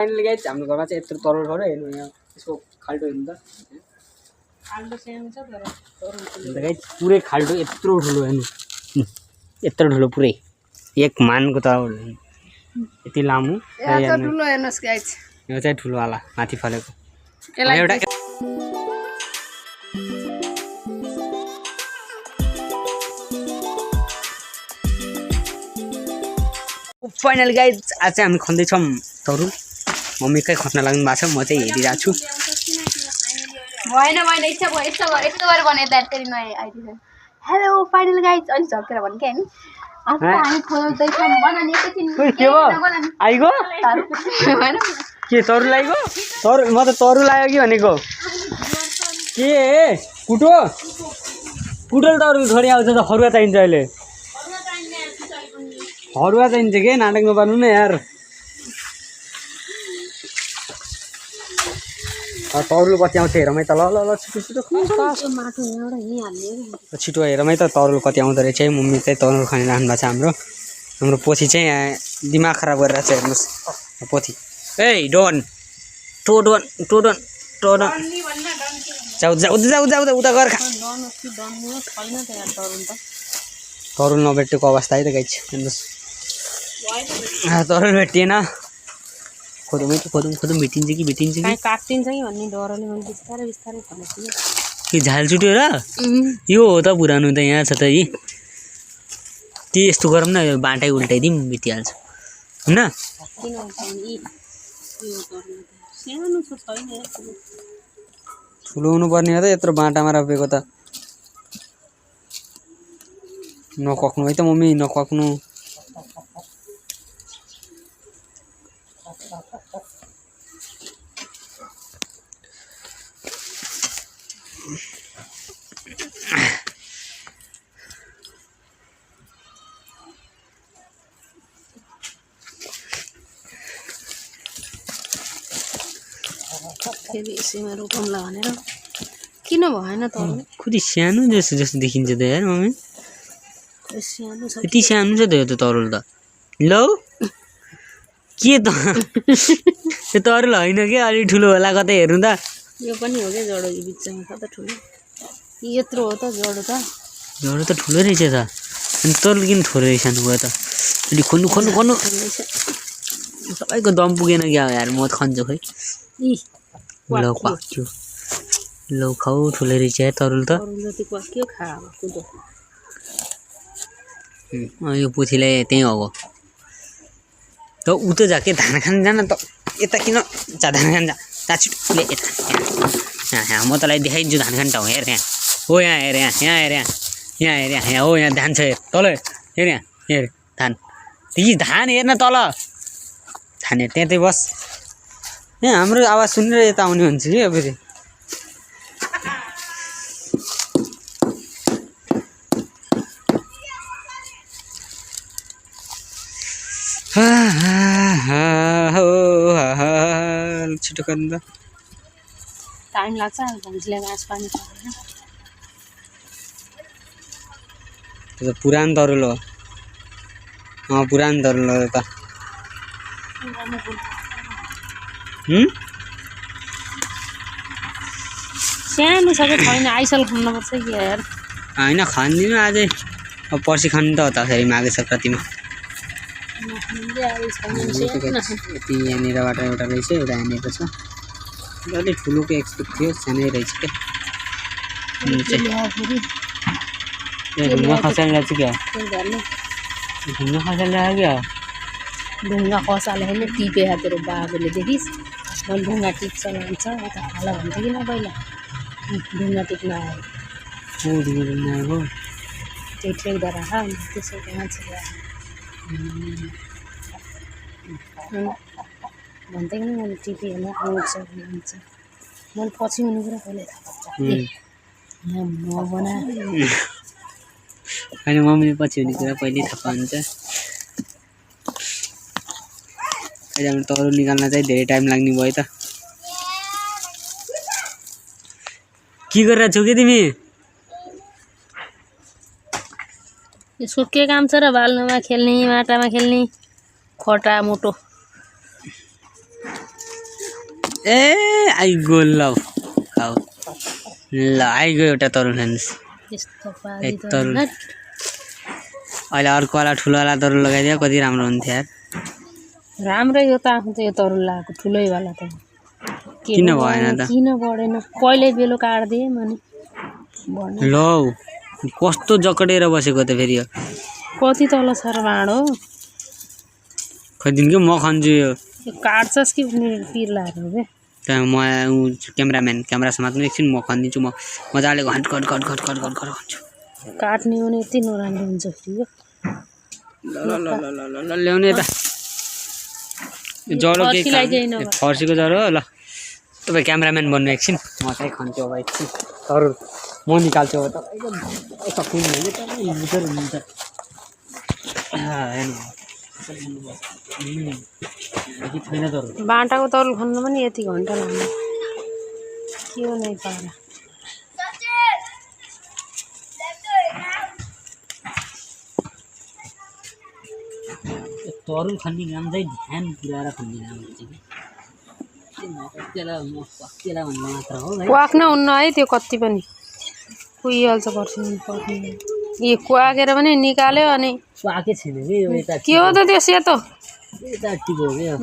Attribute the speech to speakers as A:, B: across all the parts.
A: finally guys हाम्रो घरमा चाहिँ यत्रो तरुल छ र हेर्नु यहाँ यसको खाल्टो हेर्नु त खाल्टो सानो छ तर तरुल गाइस पुरै खाल्टो यत्रो ठुलो हेर्नु यत्रो ठुलो पुरै एक मानको तरुल यति लामो
B: यो ठुलो हेर्नुस् गाइस
A: यो चाहिँ ठुलो वाला माथि फलेको एउटा फाइनली गाइस आज चाहिँ हामी खन्दैछौँ तरुल मम्मीकै खस्न लाग्नु भएको छ म चाहिँ हेरिरहेको छु
B: होइन इच्छा भयो यस्तो गरेर भने ब्याटरी नआइ आइदिन्छ हेलो फाइनल गाइस अनि झर्केर भने के हामी आज हामी खोल्दैछौँ बनानी एकैछिन
A: के भयो आइगो
B: हैन
A: के तरुल आइगो तरुल म त तरुल आयो कि भनेको के कुटल तरुल थोरै आउँछ त हरुवा चाहिन्छ अहिले हरुवा चाहिन्छ के नाटक नपार्नु न यार तरुल कति आउँछ हेर मै त ल छिटो छिटो हेर मै त तरुल कति आउँदो रहेछ है मम्मी चाहिँ तरुल खाने राख्नु भएको छ हाम्रो पोथी चाहिँ यहाँ दिमाग खराब गरेर चाहिँ हेर्नुहोस् पोथी ए डोन जाऊ उता गएर खा तरुल नभेटेको अवस्था है त गाइस हेर्नुहोस् तरुल भेटिएन खोदौँ भेटिन्छ कि
B: काटिन्छ कि भन्ने डरले मैले बिस्तारै भनेको
A: कि झाल छुट्यो र यो हो त पुरानो त यहाँ छ त यी ती यस्तो गरौँ न यो बाटै उल्टाइदिउँ बितिहाल्छ होइन ठुलो हुनुपर्ने हो त यत्रो बाटामा रोपेको त नकक्नु है त मम्मी नकक्नु
B: फेरि यसैमा रोपौँला भनेर किन भएन त
A: खुदी सानो जस्तो देखिन्छ त यार मम्मी
B: सानो छ
A: यति सानो छ त यो त तरुल त लौ के त त्यो तरुल होइन कि अलि ठुलो होला कतै हेर्नु त
B: यो पनि हो क्या जडो यो बिचमा कता ठुलो यत्रो हो त जडो
A: त ठुलो रहेछ त अनि तरुल किन थोरै सानो भयो त अलि खोल्नु सबैको दम पुगेन क्या यार म त खन्छु खै लौ पाक्यो लौ खाऊ ठुलो रहेछ तरुल त यो पोथीलाई त्यहीँ हो त उ त जाके धान खान जान त यता किन जा धान खान जा छिटो यता यहाँ म तँलाई देखाइदिन्छु धान खान ठाउँ हेर यहाँ हो यहाँ हेर यहाँ हो यहाँ धान छ हेर तल हेर यहाँ हेर धान यी धान हेर्न तल धान हेर त्यहाँ बस यहाँ हाम्रो आवाज सुनेर यता आउने हुन्छ कि अब फेरि छिटो गर्नु त
B: टाइम लाग्छ भन्छले घाँस पानी खाएर
A: त्यो त पुरानो तरुल हो पुरानो तरुल हो त
B: सानो छ कि छैन आइसल खानुपर्छ कि यार
A: होइन खान्दिनँ अझै अब पर्सि खानु त हो त फेरि माघे सङ्क्रान्तिमा यति यहाँनिरबाट एउटा रहेछ एउटा यहाँनिर छ अलिक ठुलोको एक्सपेक्ट थियो सानै रहेछ क्या ढुङ्गा खसालेर चाहिँ क्या ढुङ्गा खसालेर क्या
B: ढुङ्गा खसाले होइन टिपे तेरो बाबुले देखिस् मैले ढुङ्गा टिप्छ लान्छ यता खाला भन्थ्यो कि न पहिला ढुङ्गा टिप्न आयो
A: आएको
B: त्यो ठेक्दा राख त्यसैको मान्छे भन्थेँ कि मैले टिपेँ होइन आउँछ भन्छ मैले पछि हुने कुरा कहिले थाहा पाउँछ म बना
A: होइन मम्मीले पछि हुने कुरा पहिल्यै थाहा पाउँछ अहिले हाम्रो तरुल निकाल्न चाहिँ धेरै टाइम लाग्ने भयो त के गरेर छौ के तिमी
B: यसको के काम छ र बाल्नुमा खेल्ने माटामा खेल्ने खटा मोटो
A: ए आइगो ल खाऊ ल आइगयो एउटा तरुल खानुहोस्
B: यस्तो पारी
A: एक तरुल अहिले अर्कोवाला ठुलोवाला तरुल लगाइदियो कति राम्रो हुन्थ्यो यार
B: राम्रै हो त आफ्नो त यो तरुल लगाएको ठुलैवाला त
A: किन भएन त
B: किन बढेन कहिले बेलु काट्दिएँ मैले
A: लौ कस्तो जकडेर बसेको त फेरि यो
B: कति तल छ र भाँडो
A: खैदिन कि म खान्छु यो
B: काट्छस् कि पिर्लाहरू रे
A: त्यहाँ म क्यामेराम्यान क्यामेरा समात्नु एकछिन म खनिदिन्छु म मजाले घट घट घट घट घट घट घट खान्छु
B: काट्ने हो भने यति नराम्रो हुन्छ फेरि
A: ल ल ल ल ल ल्याउने यता ज्वरो के फर्सीको ज्वरो ल तपाईँ क्यामेराम्यान बन्नु एकछिन म चाहिँ खान्छु अब एकछिन तरुल म निकाल्छु अब तपाईँको सक्नु भने तपाईँ बुझेर हुनुहुन्छ छैन तरुल
B: बाटाको तरुल खानु पनि यति घन्टा लाग्ने के हो नै पारा
A: तरुल खाने काम चाहिँ ध्यान पुऱ्याएर खाने काम हुन्छ कि भन्ने मात्र हो है
B: क्वाक्न हुन्न है त्यो कति पनि कुहिहाल्छ पर्छ यो क्वाकेर पनि निकाल्यो अनि
A: पाकै छैन कि यो यता
B: के हो त त्यो सेतो
A: यताटिको हो क्या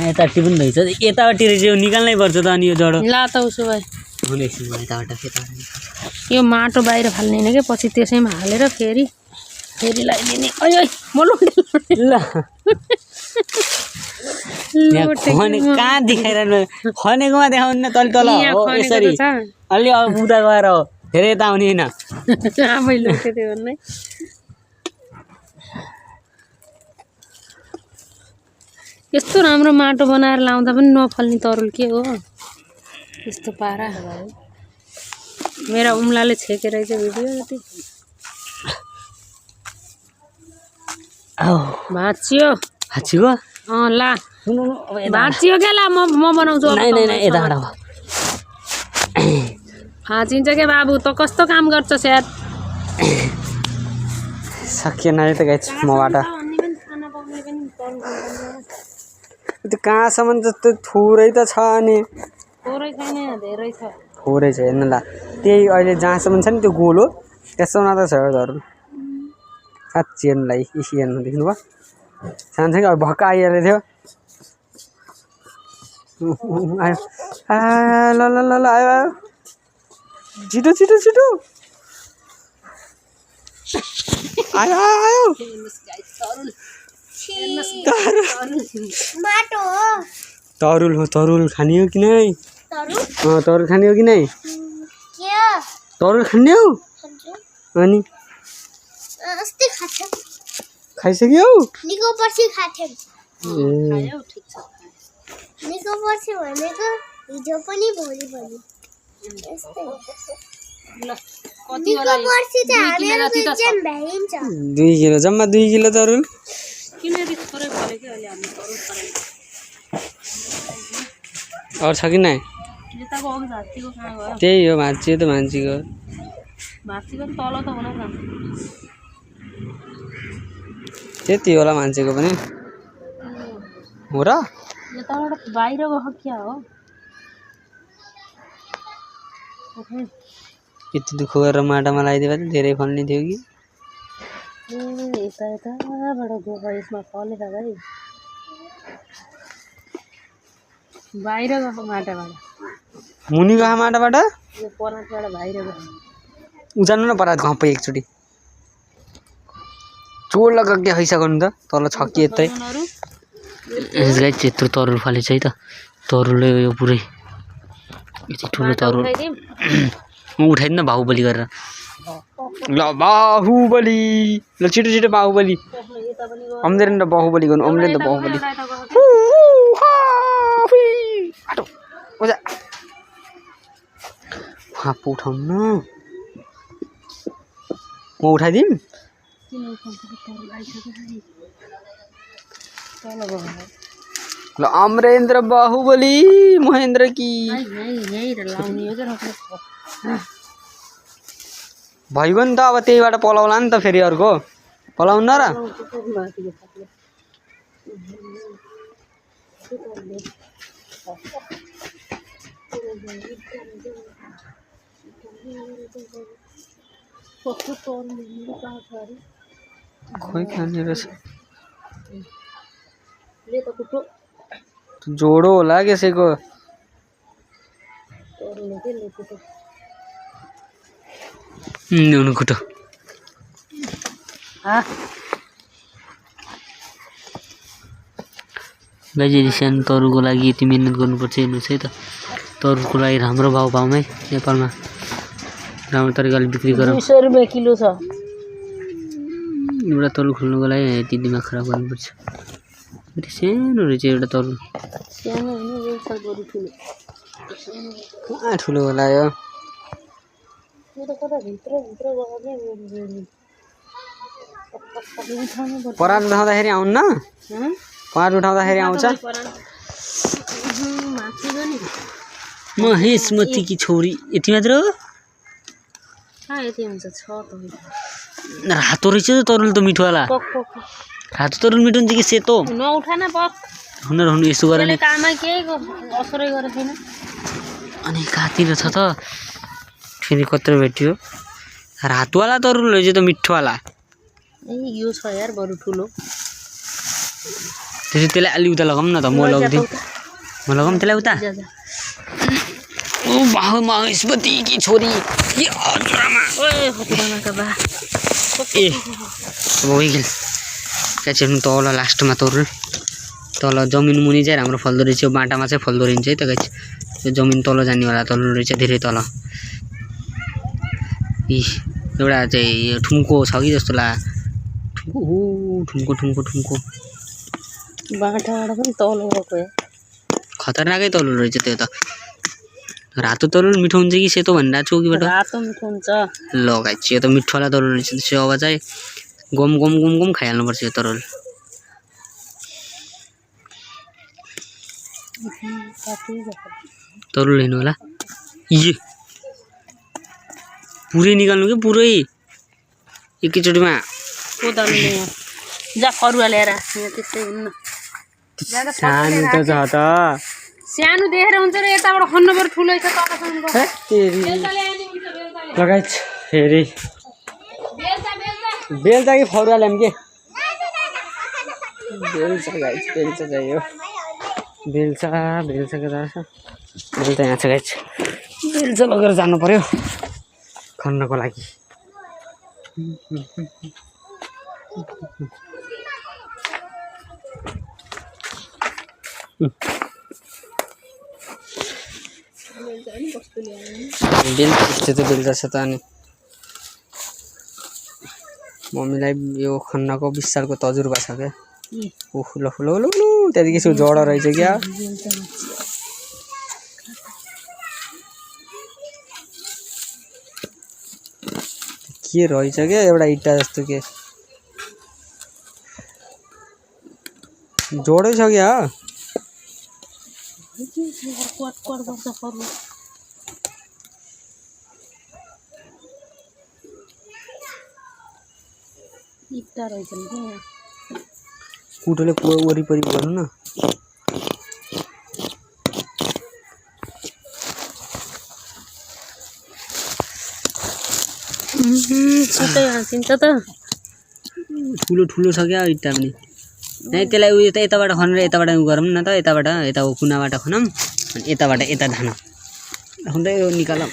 A: यताटी पनि रहेछ यतापट्टि रहेछ यो निकाल्नै पर्छ त अनि यो जडो
B: ला त उसो भए
A: हुने एकछिन यताबाट
B: यो माटो बाहिर फाल्ने होइन क्या पछि त्यसैमा हालेर फेरि लगाइदिने अय म
A: ल कहाँ देखाइरहनु खनेकोमा देखाउनु तल तल हो यसरी अलि उता गएर हो धेरै यता आउने होइन
B: आमै लोटे त्यो भन्ने यस्तो राम्रो माटो बनाएर लाउँदा पनि नफल्ने तरुल के हो यस्तो पारा मेरा उम्लाले छेकेर चाहिँ भिडियो यति भाँचियो
A: भाँचिको
B: ला भाँचियो क्या ला म बनाउँछु भाँचिन्छ क्या बाबु त कस्तो काम गर्छस् यार
A: सकिएन त गाइस मबाट त्यो कहाँसम्म जस्तो थोरै त छ अनि
B: थोरै छैन धेरै छ
A: थोरै छ हेर्नु ल त्यही अहिले जहाँसम्म छ नि त्यो गोल हो त्यससम्म त छ धरु साँच्ची हेर्नुलाई इसी हेर्नु देख्नुभयो सानो अब भक्क आइहालेको थियो आयो ल ल ल ल आयो आयो छिटो छिटो छिटो आयो आयो तरुल हो तरुल खाने हो कि नै तरुल खाने हो कि नै तरुल खाने हो अनि खाइसक्यौ
C: निको पर्सी खाथ्यौ खायौ ठीक छ निको पर्सी भनेको हिजो पनि भोलि पनि यस्तै ल कति होला पर्सी चाहिँ हामीहरु एक्जाम भ्याइन्छ
A: 2 किलो जम्मा 2 किलो तरुल
B: किन रिस परे भने के अहिले हामी तरुल परे
A: और छ कि नै
B: यताको अघि भाँचीको कहाँ गयो
A: त्यही हो भाँची त भाँचीको
B: भाँचीको तल त होला न
A: त्यति होला मान्छेको पनि हो र
B: यताबाट बाहिर गयो क्या हो
A: यति दुःख गरेर माटामा लगाइदिए भए त धेरै फल्ने थियो कि
B: यताबाट गयो यसमा फलेर भाइ बाहिर गएको माटाबाट
A: मुनि गएको माटाबाट
B: यो परातबाट बाहिर गयो
A: उजान्नु न परात घप्पै एकचोटि चोर लगा के हैसा गर्नु त तल छ कि यतै गाइस त्यत्रो तरुल फलेछ है त तरुल यो पुरै यति ठुलो तरुल म उठाइदिन बाहुबली गरेर ल बाहुबली ल छिटो छिटो बाहुबली अम्देन र बाहुबली गर्नु अम्देन त बाहुबली उठाउनु म उठाइदिउँ ल अमरेन्द्र बाहुबली महेन्द्र की भइगयो नि त अब त्यहीबाट पलाउला नि त फेरि अर्को पलाउन र खोइ खाने रहेछ
B: ले त कुटो
A: जोडो होला कसैको
B: तरुल के ले कुटो
A: नुन कुटो
B: हाँ
A: गाइजले सानो तरुलको लागि यति मिहिनेत गर्नुपर्छ हेर्नुहोस् है त तरुलको लागि राम्रो भाउमै नेपालमा राम्रो तरिकाले बिक्री गरौँ
B: 200 रुपैयाँ किलो छ
A: एउटा तरुल खोल्नुको लागि यति दिमाग खराब गर्नुपर्छ यति सानो रहेछ एउटा तरुल
B: सानो हैन यो छ बरु ठुलो
A: कहाँ ठुलो होला यो
B: यो त कता भित्र गयो
A: परात उठाउँदाखेरि आउन्न परात उठाउँदाखेरि आउँछ महेशमतीकी छोरी यति मात्र हो
B: कहाँ यति हुन्छ छ त
A: रातो रहेछ त तरुल त मिठोवाला
B: पक पक
A: रातो तरुल मिठो हुन्छ कि सेतो
B: नउठान पक
A: हुन र हुनु यसो गरेर
B: त्यसले काममा केही असरै गरेको थिएन
A: अनि कहाँतिर छ त फेरि कत्रो भेट्यो रातोवाला तरुल रहेछ त मिठोवाला
B: ए यो छ यार बरु ठुलो
A: त्यसलाई अलि उता लगाऊँ न त म लगाउँदै म लगाऊँ त्यसलाई उता
B: जा जा
A: ओ बाहु महेशमतीकी छोरी ए हजुरआमा
B: ओए हजुरआमाका बा
A: ए अब होइगेल क्याचेर्नु तल लास्टमा तरुल तल जमिन मुनि चाहिँ राम्रो फल्दो रहेछ यो बाटामा चाहिँ फल्दो रहेछ है त गाइस यो जमिन तल जानेवाला तरुल रहेछ धेरै तल इ एउटा चाहिँ यो ठुम्को छ कि जस्तो ला ठुम्को ठुम्को ठुम्को
B: बाटाबाट पनि तल गएको या
A: खतरनाकै तरुल रहेछ त्यो त रातो तरुल मिठो हुन्छ कि सेतो भनिरहेको छु अघिबाट
B: रातो मिठो हुन्छ
A: ल गाइस यो त मिठोवाला तरुल रहेछ त्यसो अब चाहिँ गम गम गम गम खाइहाल्नुपर्छ यो तरुल तरुल लिनु होला ए पुरै निकाल्नु कि पुरै एकैचोटिमा
B: कोदालोले यहाँ जा फरुवा ल्याएर यहाँ त्यस्तै हुन्न
A: सानो त छ त
B: सानो देखेर हुन्छ र यताबाट खन्न पर्यो ठुलो छ तलसम्म
A: लगाइछ फेरि बेल्चा कि फरुवा ल्याऊँ के बेल्चा गाइछ बेल्चा चाहियो बेल्चा बेल्चा के रहेछ बेल्चा यहाँ छ गाइछ बेल्चा लगेर जानु पर्यो खन्नको लागि बेल्चा छ त अनि मम्मीलाई यो खन्नको विशालको तजुर्बा छ क्या ओह ल ल ल त्यहाँदेखि यसो जड रहेछ क्या के रहेछ क्या एउटा इट्टा जस्तो के जोडै छ क्या
B: इट्टा रहेछ नि क्या
A: कुटोले वरिपरि गर्नु न
B: छिटै हाँसिन्छ त
A: ठुलो ठुलो छ क्या इट्टा पनि है त्यसलाई उयो त यताबाट खनेर यताबाट उयो गरौँ न त यताबाट यता कुनाबाट खनौँ अनि यताबाट यता धानौँ खन्दै निकालौँ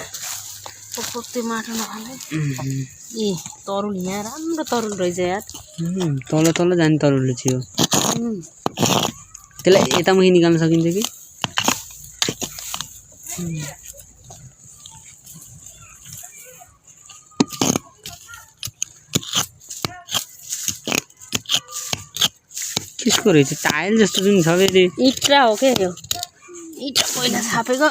B: त्यो माटो नखाने ए तरुल यहाँ राम्रो तरुल रहेछ यार
A: तल तल जाने तरुल रहेछ यो त्यसलाई यतामुखि निकाल्न सकिन्छ कि किसको रहेछ टाइल जस्तो जुन छ फेरि
B: इट्टा हो क्या यो इट्टा पहिला छापेको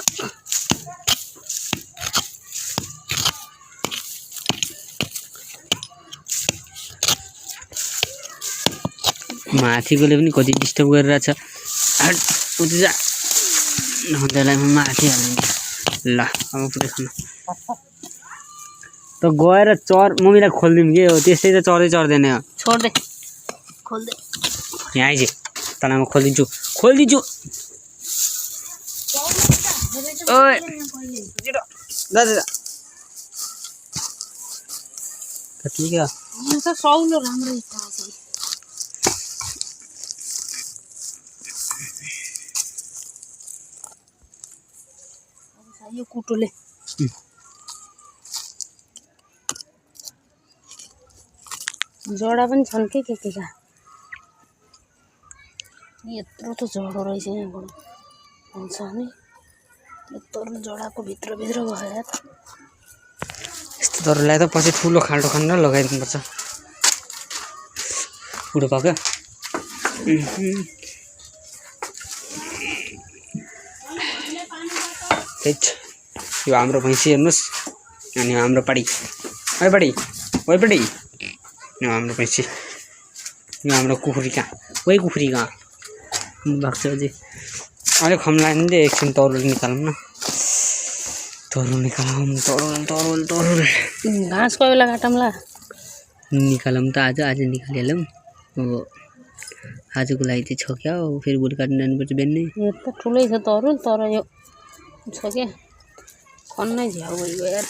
A: माथिकोले पनि कति डिस्टर्ब गरिरहेछ उति जा त्यसलाई म माथि हाल्नु ल अब पुरै खानु त गएर चर मम्मीलाई खोलिदिउँ के हो त्यस्तै त चढ्दै चढ्दैन
B: छोड दे खोल दे
A: यहाँ आइज तँलाई म खोलिदिन्छु खोलिदिन्छु ओए दादा कति क्या
B: यहाँ त सौलो राम्रै छ यो कुटोले जडा पनि छन् के का यत्रो त जडो रहेछ यहाँबाट हुन्छ नि यत्रो जडाको भित्र भयो त
A: यस्तो तरुललाई त पछि ठुलो खाल्टो खनेर लगाइदिनुपर्छ बुढो पाक्यो यो हाम्रो भैँसी हेर्नुहोस् अनि हाम्रो पाडी ओइ यो हाम्रो भैँसी यो हाम्रो कुखुरी कहाँ कुखुरी कहाँ भएको छ अझै अलिक खम्लायो भने चाहिँ एकछिन तरुल निकालौँ न तरुल
B: घाँस कोही बेला काटौँला
A: निकालौँ त आज निकालिहालौँ अब आजको लागि चाहिँ छ क्या हो फेरि भोलि काट्नु जानुपर्छ बिहानै
B: यो त ठुलै छ तरुल तर यो छ क्या खन्नै झ्याउ भइगयो यार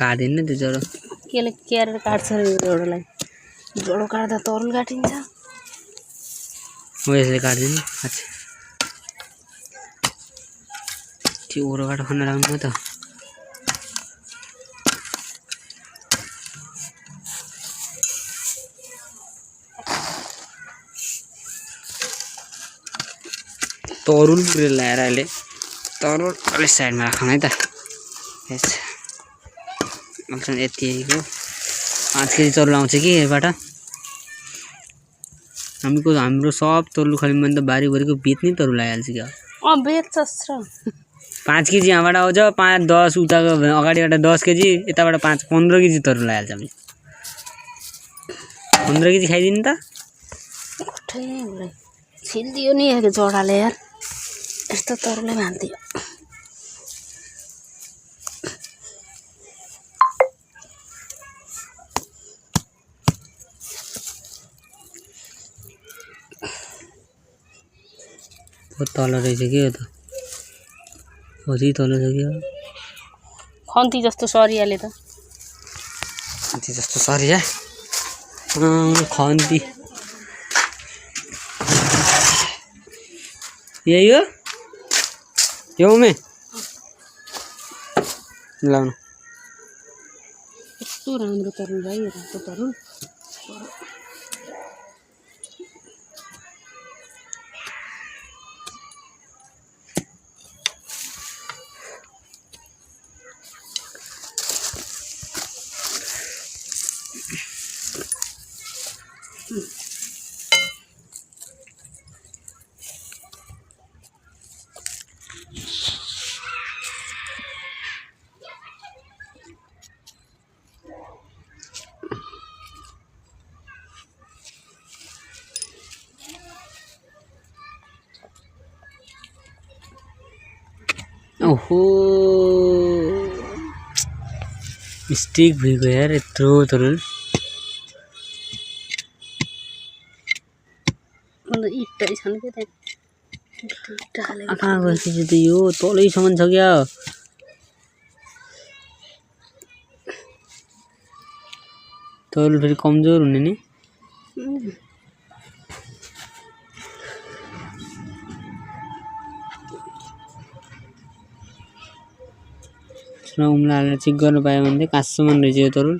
A: काट्दैन त्यो जरो
B: केले क्यारेर काट्छ एउटालाई जडो काट्दा तरुल काटिन्छ
A: हो यसले काट्दैन अच्छा त्यो ओरोबाट खन्न लाग्नु त तरुल पुरै ल्याएर अहिले तरुल अलिक साइडमा राखौँ है त यस यतिको 5 केजी तरुल आउँछ कि यहाँबाट हाम्रो सब तरुल खाली मन त बारीभरिको बेच्ने तरुल आइहाल्छ क्या
B: बेच्छस् र
A: 5 केजी यहाँबाट आउँछ 5 10 उताको अगाडिबाट 10 केजी यताबाट 5 15 केजी तरुल आइहाल्छ हामी 15 केजी खाइदिनु त
B: छिल्दियो नि जडाले यार यस्तो तरुलै भान्दियो
A: तल रहेछ के हो त अझै तल छ क्या
B: खन्ती जस्तो सरियाले त
A: खन्ती जस्तो सरिया खन्ती यही हो यो मे लाउनु
B: यस्तो राम्रो तरुल भाइ रातो तरुल
A: ओहो मिस्टेक भइगयो यार यत्रो तरुल
B: इट्टै छन् के
A: कहाँ गएपछि त यो तलैसम्म छ क्या तरुल फेरि कमजोर हुने नि उम्लाएर चेक गर्नु पायो भने चाहिँ काँससम्म रहेछ यो तरुल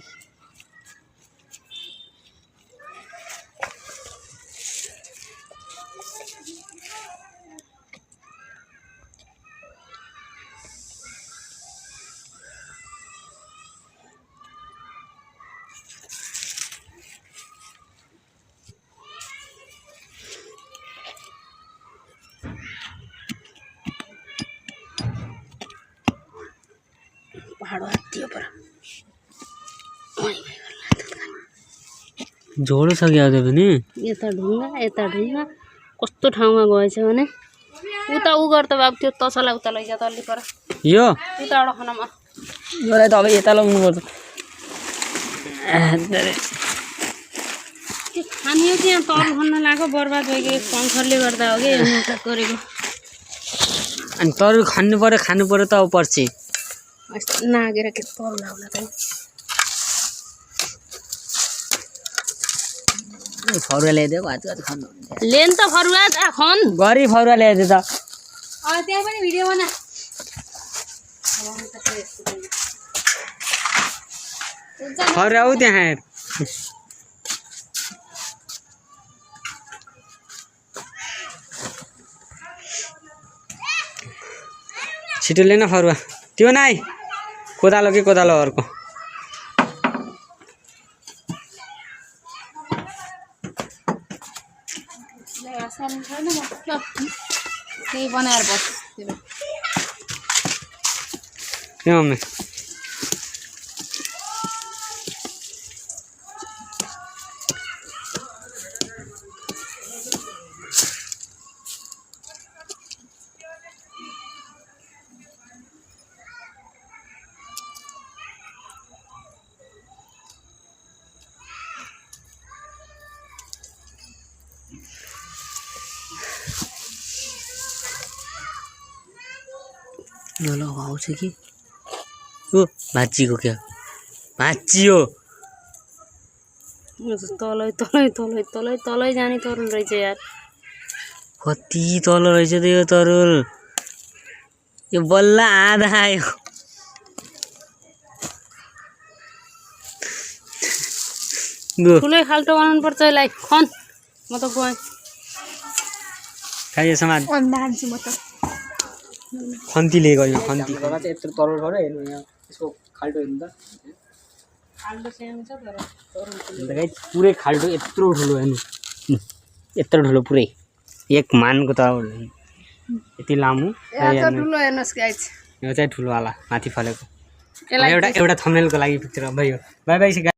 B: पहाडो हात्तियो पर
A: झोडो छ क्या अझै पनि
B: यता ढुङ्गा कस्तो ठाउँमा गएछ भने उता उ गर्दा बाबु त्यो तसला उता लैजा त अलि पर
A: यो
B: उताबाट खनामा
A: योलाई त अब यता लाउनु पर्छ
B: हामी यो त्यहाँ तरुल खन्न लाग्यो बर्बाद भएको पङ्खरले गर्दा हो कि मुखलाई गरेको
A: अनि तरुल खन्नु पर्यो खानु पर्यो त अब पर्छ
B: नागेर के तरुल आउला त
A: फरुवा ल्याइदियो आज खानु
B: लेन त फरुवा खन
A: गरी फरुवा ल्याइदियो त
B: त्यहाँ पनि भिडियो बना
A: फरुवा आऊ त्यहाँ छिटो लिन फरुवा त्यो नाइ कोदालो के कोदालो अर्को
B: त्यही बनाएर बस
A: के मम्मी ल आउँछ कि ओ भाँच्चीको क्या भाँच्ची हो
B: तलै तलै तलै तलै तलै जाने तरुल रहेछ यार
A: कति तल रहेछ त यो तरुल यो बल्ल आधा आयो
B: ठुलै खाल्टो बनाउनु पर्छ यसलाई खन म त गएँ
A: खाइयो समाज
C: अन्डा हान्छु म त
A: खन्तीले गयो खन्ती चाहिँ यत्रो तरुल गऱ्यो हेर्नु यहाँ यसको खाल्टो हेर्नु त
B: खाल्टो सानो छ तर
A: गाइस पुरै खाल्टो यत्रो ठुलो हेर्नु यत्रो ठुलो पुरै एक मानको त यति लामो
B: ठुलो हेर्नुहोस् गाइस
A: यो चाहिँ ठुलो वाला माथि फलेको एउटा थम्बनेलको लागि पिक्चर भयो बाई बाई